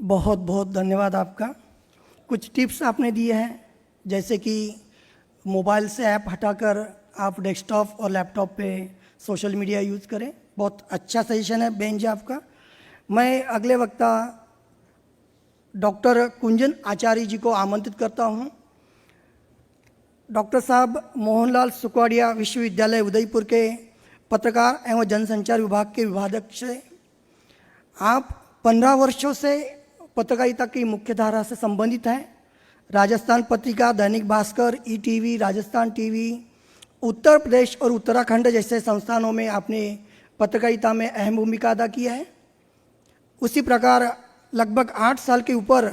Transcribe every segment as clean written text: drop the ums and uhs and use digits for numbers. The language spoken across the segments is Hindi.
बहुत बहुत धन्यवाद आपका। कुछ टिप्स आपने दिए हैं, जैसे कि मोबाइल से ऐप हटाकर आप डेस्कटॉप और लैपटॉप पे सोशल मीडिया यूज़ करें। बहुत अच्छा सजेशन है बेन जी आपका। मैं अगले वक्ता डॉक्टर कुंजन आचार्य जी को आमंत्रित करता हूं। डॉक्टर साहब मोहनलाल सुखवाड़िया विश्वविद्यालय उदयपुर के पत्रकार एवं जनसंचार विभाग के विभागाध्यक्ष हैं। आप 15 वर्षों से पत्रकारिता की मुख्य धारा से संबंधित हैं। राजस्थान पत्रिका, दैनिक भास्कर, ईटीवी, राजस्थान टीवी, उत्तर प्रदेश और उत्तराखंड जैसे संस्थानों में आपने पत्रकारिता में अहम भूमिका अदा की है। उसी प्रकार लगभग 8 साल के ऊपर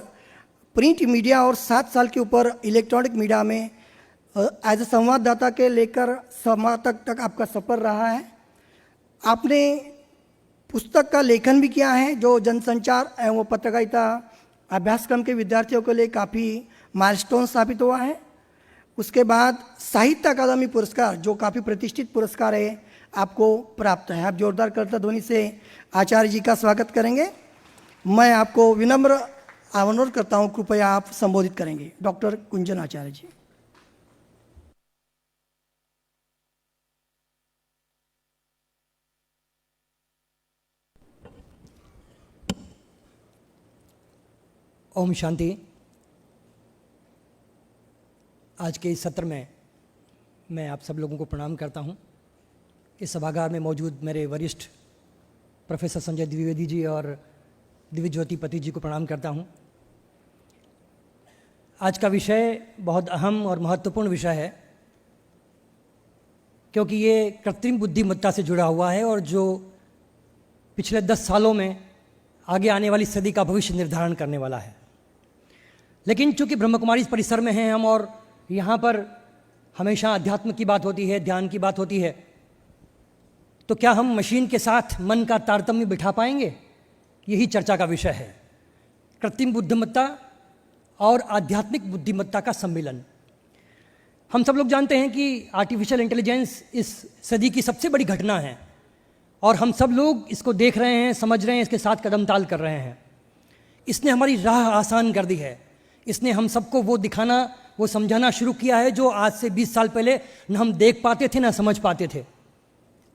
प्रिंट मीडिया और 7 साल के ऊपर इलेक्ट्रॉनिक मीडिया में एज ए संवाददाता के लेकर समाजक तक आपका सफ़र रहा है। आपने पुस्तक का लेखन भी किया है जो जनसंचार एवं पत्रकारिता अभ्यासक्रम के विद्यार्थियों के लिए काफ़ी माइलस्टोन साबित हुआ है। उसके बाद साहित्य अकादमी पुरस्कार जो काफ़ी प्रतिष्ठित पुरस्कार है आपको प्राप्त है। आप जोरदार करताल ध्वनि से आचार्य जी का स्वागत करेंगे। मैं आपको विनम्र अनुरोध करता हूँ, कृपया आप संबोधित करेंगे। डॉक्टर कुंजन आचार्य जी। ओम शांति। आज के इस सत्र में मैं आप सब लोगों को प्रणाम करता हूं। इस सभागार में मौजूद मेरे वरिष्ठ प्रोफेसर संजय द्विवेदी जी और दिव्य ज्योति पति जी को प्रणाम करता हूं। आज का विषय बहुत अहम और महत्वपूर्ण विषय है, क्योंकि ये कृत्रिम बुद्धिमत्ता से जुड़ा हुआ है और जो पिछले 10 सालों में आगे आने वाली सदी का भविष्य निर्धारण करने वाला है। लेकिन चूंकि ब्रह्म कुमारी इस परिसर में हैं हम और यहाँ पर हमेशा अध्यात्म की बात होती है, ध्यान की बात होती है, तो क्या हम मशीन के साथ मन का तारतम्य बिठा पाएंगे? यही चर्चा का विषय है, कृत्रिम बुद्धिमत्ता और आध्यात्मिक बुद्धिमत्ता का सम्मिलन। हम सब लोग जानते हैं कि आर्टिफिशियल इंटेलिजेंस इस सदी की सबसे बड़ी घटना है और हम सब लोग इसको देख रहे हैं, समझ रहे हैं, इसके साथ कदम ताल कर रहे हैं। इसने हमारी राह आसान कर दी है। इसने हम सबको वो दिखाना, वो समझाना शुरू किया है जो आज से 20 साल पहले न हम देख पाते थे ना समझ पाते थे।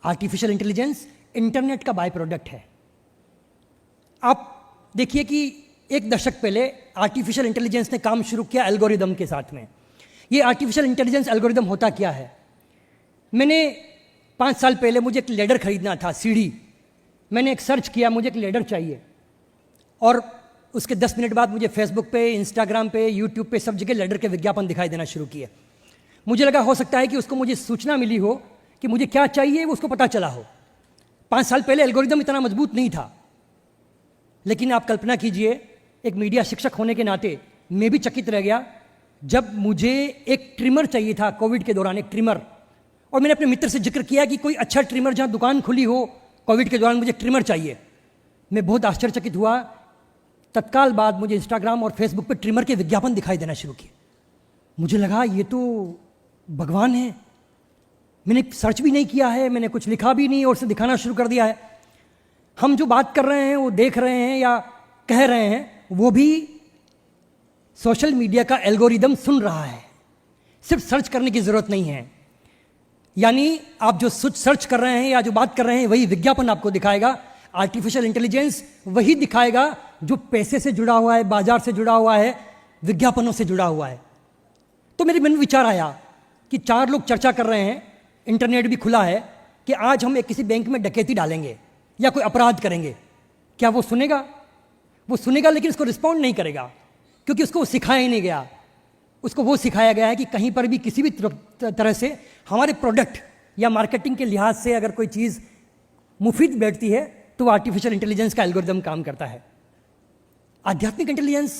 आर्टिफिशियल इंटेलिजेंस इंटरनेट का बाय प्रोडक्ट है। आप देखिए कि 1 दशक पहले आर्टिफिशियल इंटेलिजेंस ने काम शुरू किया एल्गोरिदम के साथ में। ये आर्टिफिशियल इंटेलिजेंस एल्गोरिदम होता क्या है? मैंने 5 साल पहले मुझे एक लेडर खरीदना था, सीढ़ी। मैंने एक सर्च किया, मुझे एक लेडर चाहिए, और उसके 10 मिनट बाद मुझे फेसबुक पे, इंस्टाग्राम पे, यूट्यूब पे सब जगह लेडर के विज्ञापन दिखाई देना शुरू किए। मुझे लगा हो सकता है कि उसको मुझे सूचना मिली हो कि मुझे क्या चाहिए, वो उसको पता चला हो। 5 साल पहले एल्गोरिदम इतना मजबूत नहीं था। लेकिन आप कल्पना कीजिए, एक मीडिया शिक्षक होने के नाते मैं भी चकित रह गया जब मुझे एक ट्रिमर चाहिए था कोविड के दौरान, एक ट्रिमर। और मैंने अपने मित्र से जिक्र किया कि कोई अच्छा ट्रिमर जहाँ दुकान खुली हो, कोविड के दौरान मुझे ट्रिमर चाहिए। मैं बहुत आश्चर्यचकित हुआ। तत्काल बाद मुझे इंस्टाग्राम और फेसबुक पे ट्रिमर के विज्ञापन दिखाई देना शुरू किए। मुझे लगा ये तो भगवान है। मैंने सर्च भी नहीं किया है, मैंने कुछ लिखा भी नहीं और उसे दिखाना शुरू कर दिया है। हम जो बात कर रहे हैं, वो देख रहे हैं या कह रहे हैं, वो भी सोशल मीडिया का एल्गोरिदम सुन रहा है। सिर्फ सर्च करने की ज़रूरत नहीं है। यानी आप जो सर्च कर रहे हैं या जो बात कर रहे हैं वही विज्ञापन आपको दिखाएगा। आर्टिफिशियल इंटेलिजेंस वही दिखाएगा जो पैसे से जुड़ा हुआ है, बाजार से जुड़ा हुआ है, विज्ञापनों से जुड़ा हुआ है। तो मेरे मन में विचार आया कि 4 लोग चर्चा कर रहे हैं, इंटरनेट भी खुला है, कि आज हम किसी बैंक में डकैती डालेंगे या कोई अपराध करेंगे। क्या वो सुनेगा? वो सुनेगा, लेकिन उसको रिस्पॉन्ड नहीं करेगा, क्योंकि उसको सिखाया ही नहीं गया। उसको वो सिखाया गया है कि कहीं पर भी किसी भी तरह से हमारे प्रोडक्ट या मार्केटिंग के लिहाज से अगर कोई चीज़ मुफीद बैठती है तो आर्टिफिशियल इंटेलिजेंस का एल्गोरिदम काम करता है। आध्यात्मिक इंटेलिजेंस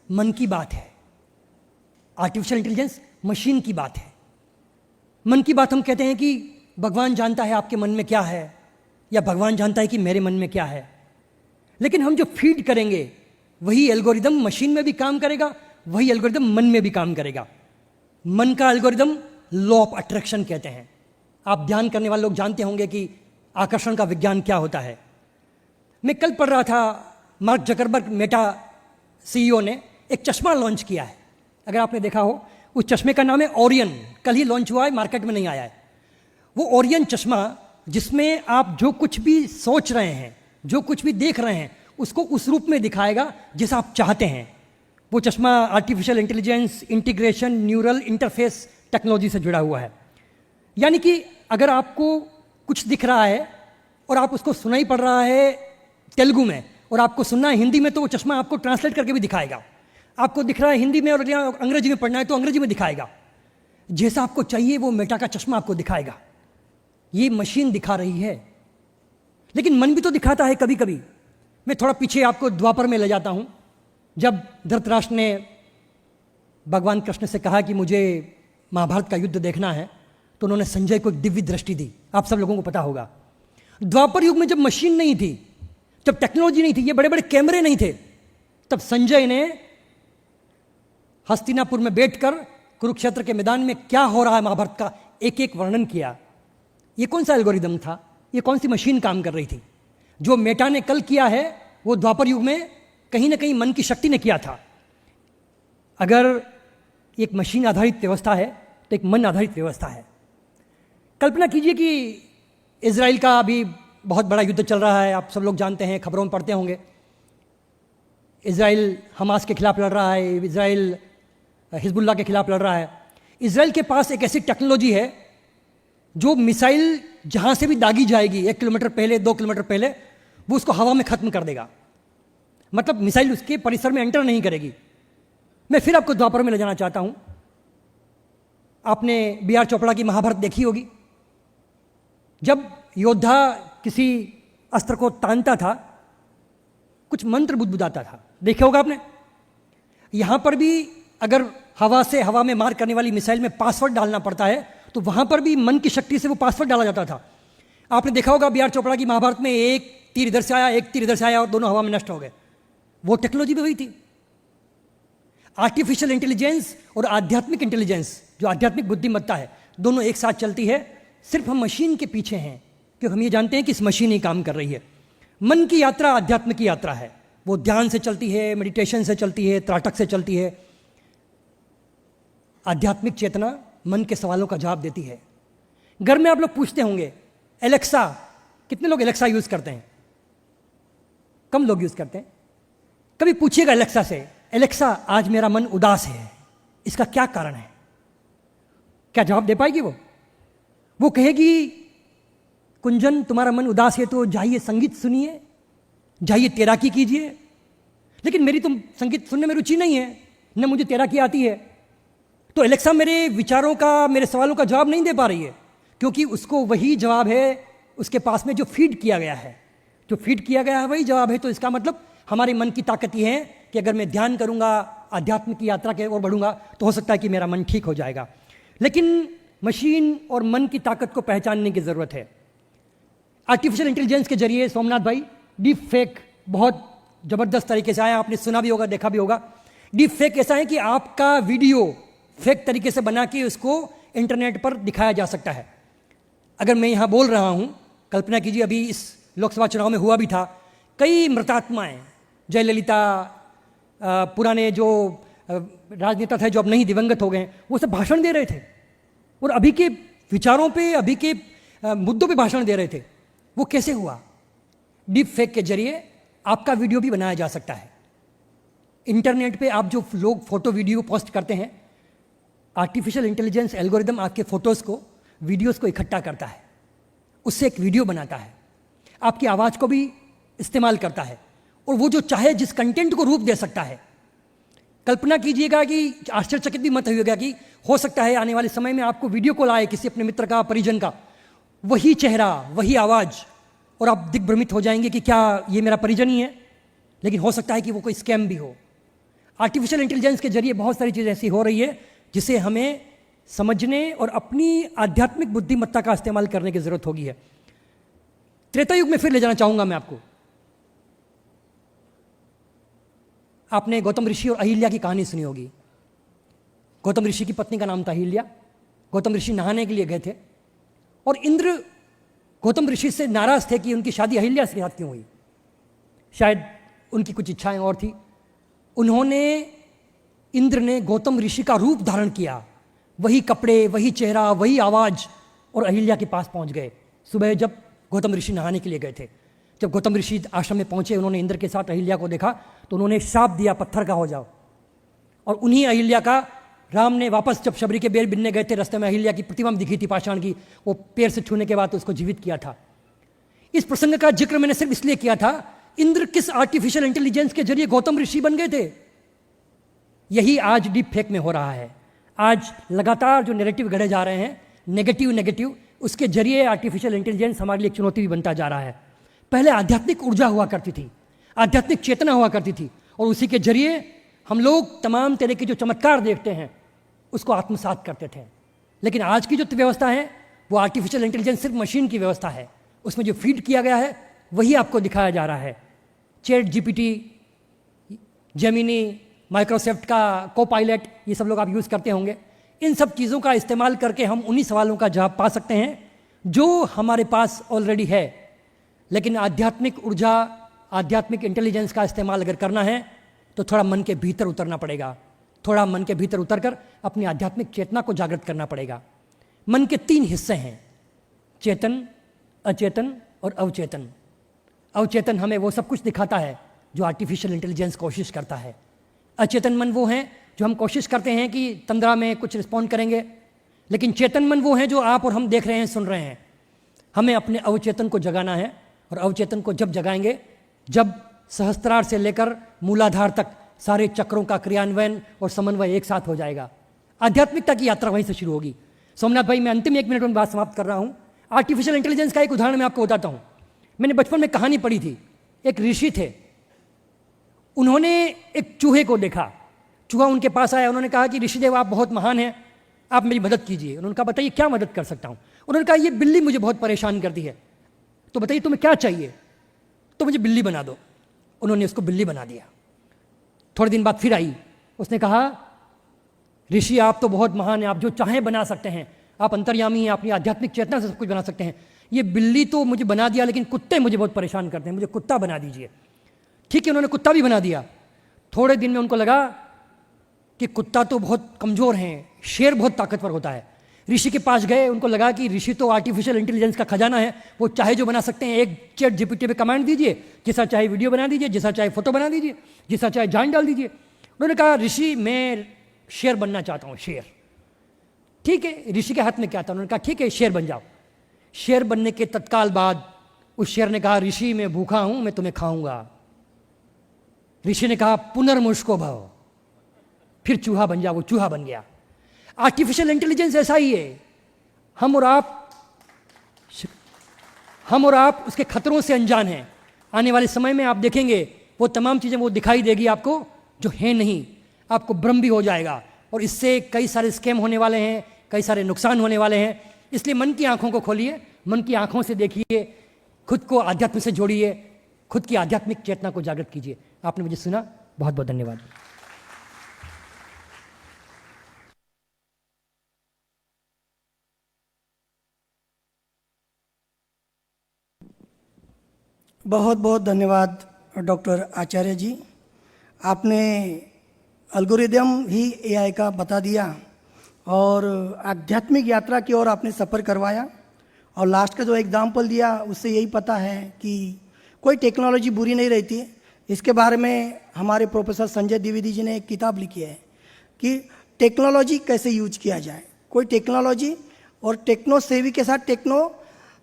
मन की बात है, आर्टिफिशियल इंटेलिजेंस मशीन की बात है। मन की बात हम कहते हैं कि भगवान जानता है आपके मन में क्या है, या भगवान जानता है कि मेरे मन में क्या है। लेकिन हम जो फीड करेंगे वही एल्गोरिदम मशीन में भी काम करेगा, वही एल्गोरिदम मन में भी काम करेगा। मन का एल्गोरिदम लॉ ऑफ अट्रैक्शन कहते हैं। आप ध्यान करने वाले लोग जानते होंगे कि आकर्षण का विज्ञान क्या होता है। मैं कल पढ़ रहा था मार्क जकरबर्ग मेटा सीईओ ने एक चश्मा लॉन्च किया है। अगर आपने देखा हो, उस चश्मे का नाम है ओरियन। कल ही लॉन्च हुआ है, मार्केट में नहीं आया है। वो ओरियन चश्मा, जिसमें आप जो कुछ भी सोच रहे हैं, जो कुछ भी देख रहे हैं, उसको उस रूप में दिखाएगा जैसा आप चाहते हैं। वो चश्मा artificial intelligence, integration, neural interface technology से जुड़ा हुआ है। यानी कि अगर आपको कुछ दिख रहा है और आप उसको सुनाई पड़ रहा है तेलुगु में और आपको सुनना है हिंदी में, तो वो चश्मा आपको ट्रांसलेट करके भी दिखाएगा। आपको दिख रहा है हिंदी में और अंग्रेजी में पढ़ना है तो अंग्रेजी में दिखाएगा। जैसा आपको चाहिए वो मेटा का चश्मा आपको दिखाएगा। ये मशीन दिखा रही है, लेकिन मन भी तो दिखाता है कभी कभी। मैं थोड़ा पीछे आपको द्वापर में ले जाता हूं। जब धृतराष्ट्र ने भगवान कृष्ण से कहा कि मुझे महाभारत का युद्ध देखना है, तो उन्होंने संजय को एक दिव्य दृष्टि दी। आप सब लोगों को पता होगा, द्वापर युग में जब मशीन नहीं थी, जब टेक्नोलॉजी नहीं थी, ये बड़े बड़े कैमरे नहीं थे, तब संजय ने हस्तिनापुर में बैठकर कुरुक्षेत्र के मैदान में क्या हो रहा है महाभारत का एक एक वर्णन किया। ये कौन सा एल्गोरिदम था? ये कौन सी मशीन काम कर रही थी? जो मेटा ने कल किया है वो द्वापर युग में कहीं ना कहीं मन की शक्ति ने किया था। अगर एक मशीन आधारित व्यवस्था है तो एक मन आधारित व्यवस्था है। कल्पना कीजिए कि इजराइल का अभी बहुत बड़ा युद्ध चल रहा है, आप सब लोग जानते हैं, खबरों में पढ़ते होंगे। इजराइल हमास के खिलाफ लड़ रहा है, इजराइल हिजबुल्लाह के खिलाफ लड़ रहा है। इजराइल के पास एक ऐसी टेक्नोलॉजी है जो मिसाइल जहां से भी दागी जाएगी 1 किलोमीटर पहले, 2 किलोमीटर पहले, वो उसको हवा में खत्म कर देगा। मतलब मिसाइल उसके परिसर में एंटर नहीं करेगी। मैं फिर आपको द्वापर में ले जाना चाहता हूं। आपने B.R. चोपड़ा की महाभारत देखी होगी। जब योद्धा किसी अस्त्र को तानता था, कुछ मंत्र बुदबुदाता था, देखा होगा आपने। यहां पर भी अगर हवा से हवा में मार करने वाली मिसाइल में पासवर्ड डालना पड़ता है, तो वहां पर भी मन की शक्ति से वो पासवर्ड डाला जाता था। आपने देखा होगा B.R. चोपड़ा की महाभारत में एक तीर इधर से आया, एक तीर इधर से आया और दोनों हवा में नष्ट हो गए। वो टेक्नोलॉजी भी वही थी। आर्टिफिशियल इंटेलिजेंस और आध्यात्मिक इंटेलिजेंस, जो आध्यात्मिक बुद्धिमत्ता है, दोनों एक साथ चलती है। सिर्फ हम मशीन के पीछे हैं, क्योंकि हम ये जानते हैं कि इस मशीन ही काम कर रही है। मन की यात्रा आध्यात्म की यात्रा है। वो ध्यान से चलती है, मेडिटेशन से चलती है, त्राटक से चलती है। आध्यात्मिक चेतना मन के सवालों का जवाब देती है। घर में आप लोग पूछते होंगे एलेक्सा, कितने लोग एलेक्सा यूज करते हैं? कम लोग यूज करते हैं। कभी पूछिएगा एलेक्सा से, एलेक्सा आज मेरा मन उदास है, इसका क्या कारण है? क्या जवाब दे पाएगी वो कहेगी कुंजन तुम्हारा मन उदास है तो जाइए संगीत सुनिए, जाइए तैराकी कीजिए। लेकिन मेरी तुम संगीत सुनने में रुचि नहीं है, न मुझे तैराकी आती है। तो एलेक्सा मेरे विचारों का, मेरे सवालों का जवाब नहीं दे पा रही है, क्योंकि उसको वही जवाब है उसके पास में जो फीड किया गया है। जो फीड किया गया है वही जवाब है। तो इसका मतलब हमारे मन की ताकत ये है कि अगर मैं ध्यान करूंगा, आध्यात्म की यात्रा की ओर बढ़ूंगा, तो हो सकता है कि मेरा मन ठीक हो जाएगा। लेकिन मशीन और मन की ताकत को पहचानने की जरूरत है। आर्टिफिशियल इंटेलिजेंस के जरिए, सोमनाथ भाई, डीप फेक बहुत जबरदस्त तरीके से आया। आपने सुना भी होगा, देखा भी होगा। डीप फेक ऐसा है कि आपका वीडियो फेक तरीके से बना के उसको इंटरनेट पर दिखाया जा सकता है। अगर मैं यहां बोल रहा हूं, कल्पना कीजिए अभी इस लोकसभा चुनाव में हुआ भी था, कई मृतात्माएं, जयललिता, पुराने जो राजनेता थे जो अब नहीं दिवंगत हो गए, वो सब भाषण दे रहे थे और अभी के विचारों पे, अभी के मुद्दों पे भाषण दे रहे थे। वो कैसे हुआ? डीप फेक के जरिए आपका वीडियो भी बनाया जा सकता है। इंटरनेट पे आप जो लोग फोटो वीडियो पोस्ट करते हैं, आर्टिफिशियल इंटेलिजेंस एल्गोरिदम आपके फोटोज को, वीडियोस को इकट्ठा करता है, उससे एक वीडियो बनाता है, आपकी आवाज़ को भी इस्तेमाल करता है और वो जो चाहे जिस कंटेंट को रूप दे सकता है। कल्पना कीजिएगा कि आश्चर्यचकित भी मत होइएगा कि हो सकता है आने वाले समय में आपको वीडियो कॉल आए किसी अपने मित्र का, परिजन का, वही चेहरा, वही आवाज़, और आप दिग्भ्रमित हो जाएंगे कि क्या ये मेरा परिजन ही है। लेकिन हो सकता है कि वो कोई स्कैम भी हो। आर्टिफिशियल इंटेलिजेंस के जरिए बहुत सारी चीज़ ऐसी हो रही है जिसे हमें समझने और अपनी आध्यात्मिक बुद्धिमत्ता का इस्तेमाल करने की जरूरत होगी है। त्रेता युग में फिर ले जाना चाहूंगा मैं आपको। आपने गौतम ऋषि और अहिल्या की कहानी सुनी होगी। गौतम ऋषि की पत्नी का नाम था अहिल्या। गौतम ऋषि नहाने के लिए गए थे और इंद्र गौतम ऋषि से नाराज थे कि उनकी शादी अहिल्या से साथ क्यों हुई। शायद उनकी कुछ इच्छाएं और थी। उन्होंने, इंद्र ने गौतम ऋषि का रूप धारण किया, वही कपड़े, वही चेहरा, वही आवाज़, और अहिल्या के पास पहुंच गए। सुबह जब गौतम ऋषि नहाने के लिए गए थे, जब गौतम ऋषि आश्रम में पहुंचे, उन्होंने इंद्र के साथ अहिल्या को देखा तो उन्होंने शाप दिया, पत्थर का हो जाओ। और उन्हीं अहिल्या का राम ने वापस जब शबरी के बेर बिनने गए थे, रास्ते में अहिल्या की प्रतिमा दिखी थी पाषाण की, वो पैर से छूने के बाद उसको जीवित किया था। इस प्रसंग का जिक्र मैंने सिर्फ इसलिए किया था, इंद्र किस आर्टिफिशियल इंटेलिजेंस के जरिए गौतम ऋषि बन गए थे। यही आज डीप फेक में हो रहा है। आज लगातार जो नैरेटिव गढ़े जा रहे हैं, नेगेटिव, उसके जरिए आर्टिफिशियल इंटेलिजेंस हमारे लिए एक चुनौती भी बनता जा रहा है। पहले आध्यात्मिक ऊर्जा हुआ करती थी, आध्यात्मिक चेतना हुआ करती थी, और उसी के जरिए हम लोग तमाम तरह के जो चमत्कार देखते हैं उसको आत्मसात करते थे। लेकिन आज की जो व्यवस्था है वो आर्टिफिशियल इंटेलिजेंस सिर्फ मशीन की व्यवस्था है, उसमें जो फीड किया गया है वही आपको दिखाया जा रहा है। चैट जीपीटी, जेमिनी, माइक्रोसॉफ्ट का कोपायलट, ये सब लोग आप यूज़ करते होंगे। इन सब चीज़ों का इस्तेमाल करके हम उन्हीं सवालों का जवाब पा सकते हैं जो हमारे पास ऑलरेडी है। लेकिन आध्यात्मिक ऊर्जा, आध्यात्मिक इंटेलिजेंस का इस्तेमाल अगर करना है तो थोड़ा मन के भीतर उतरना पड़ेगा, थोड़ा मन के भीतर उतरकर अपनी आध्यात्मिक चेतना को जागृत करना पड़ेगा। मन के 3 हिस्से हैं, चेतन, अचेतन और अवचेतन। अवचेतन हमें वो सब कुछ दिखाता है जो आर्टिफिशियल इंटेलिजेंस कोशिश करता है। अचेतन मन वो हैं जो हम कोशिश करते हैं कि तंद्रा में कुछ रिस्पॉन्ड करेंगे, लेकिन चेतन मन वो हैं जो आप और हम देख रहे हैं, सुन रहे हैं। हमें अपने अवचेतन को जगाना है, और अवचेतन को जब जगाएंगे जब सहस्त्रार से लेकर मूलाधार तक सारे चक्रों का क्रियान्वयन और समन्वय एक साथ हो जाएगा। आध्यात्मिकता की यात्रा वहीं से शुरू होगी। सोमनाथ भाई, मैं अंतिम 1 मिनट में बात समाप्त कर रहा हूँ। आर्टिफिशियल इंटेलिजेंस का एक उदाहरण मैं आपको बताता हूँ। मैंने बचपन में कहानी पढ़ी थी, एक ऋषि थे, उन्होंने एक चूहे को देखा। चूहा उनके पास आया, उन्होंने कहा कि ऋषिदेव आप बहुत महान हैं, आप मेरी मदद कीजिए। उन्होंने कहा बताइए क्या मदद कर सकता हूँ। उन्होंने कहा ये बिल्ली मुझे बहुत परेशान करती है, तो बताइए तुम्हें क्या चाहिए, तो मुझे बिल्ली बना दो। उन्होंने उसको बिल्ली बना दिया। थोड़े दिन बाद फिर आई, उसने कहा ऋषि आप तो बहुत महान हैं, आप जो चाहें बना सकते हैं, आप अंतर्यामी हैं, अपनी आध्यात्मिक चेतना से सब कुछ बना सकते हैं। ये बिल्ली तो मुझे बना दिया, लेकिन कुत्ते मुझे बहुत परेशान करते हैं, मुझे कुत्ता बना दीजिए। ठीक है, उन्होंने कुत्ता भी बना दिया। थोड़े दिन में उनको लगा कि कुत्ता तो बहुत कमज़ोर हैं, शेर बहुत ताकतवर होता है। ऋषि के पास गए, उनको लगा कि ऋषि तो आर्टिफिशियल इंटेलिजेंस का खजाना है, वो चाहे जो बना सकते हैं। एक चैट जीपीटी पे कमांड दीजिए, जैसा चाहे वीडियो बना दीजिए, जैसा चाहे फोटो बना दीजिए, जैसा चाहे जान डाल दीजिए। उन्होंने कहा ऋषि मैं शेर बनना चाहता हूँ, शेर। ठीक है, ऋषि के हाथ में क्या था, उन्होंने कहा ठीक है शेर बन जाओ। शेर बनने के तत्काल बाद उस शेर ने कहा ऋषि मैं भूखा हूं, मैं तुम्हें खाऊंगा। ऋषि ने कहा पुनर्मुष्को भव, फिर चूहा बन जाओ। वो चूहा बन गया। आर्टिफिशियल इंटेलिजेंस ऐसा ही है। हम और आप उसके खतरों से अनजान हैं। आने वाले समय में आप देखेंगे वो तमाम चीज़ें वो दिखाई देगी आपको जो है नहीं, आपको भ्रम भी हो जाएगा, और इससे कई सारे स्कैम होने वाले हैं, कई सारे नुकसान होने वाले हैं। इसलिए मन की आंखों को खोलिए, मन की आंखों से देखिए, खुद को आध्यात्म से जोड़िए, खुद की आध्यात्मिक चेतना को जागृत कीजिए। आपने मुझे सुना, बहुत बहुत धन्यवाद। बहुत बहुत धन्यवाद डॉक्टर आचार्य जी। आपने एल्गोरिदम ही एआई का बता दिया और आध्यात्मिक यात्रा की ओर आपने सफ़र करवाया, और लास्ट का जो एग्जाम्पल दिया उससे यही पता है कि कोई टेक्नोलॉजी बुरी नहीं रहती है। इसके बारे में हमारे प्रोफेसर संजय द्विवेदी जी ने एक किताब लिखी है कि टेक्नोलॉजी कैसे यूज किया जाए। कोई टेक्नोलॉजी और टेक्नो सेवी के साथ टेक्नो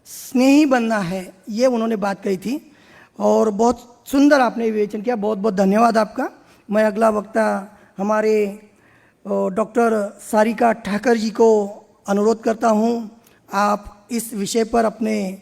स्नेही बनना है, ये उन्होंने बात कही थी, और बहुत सुंदर आपने विवेचन किया। बहुत बहुत धन्यवाद आपका। मैं अगला वक्ता हमारे डॉक्टर सारिका ठाकर जी को अनुरोध करता हूँ, आप इस विषय पर अपने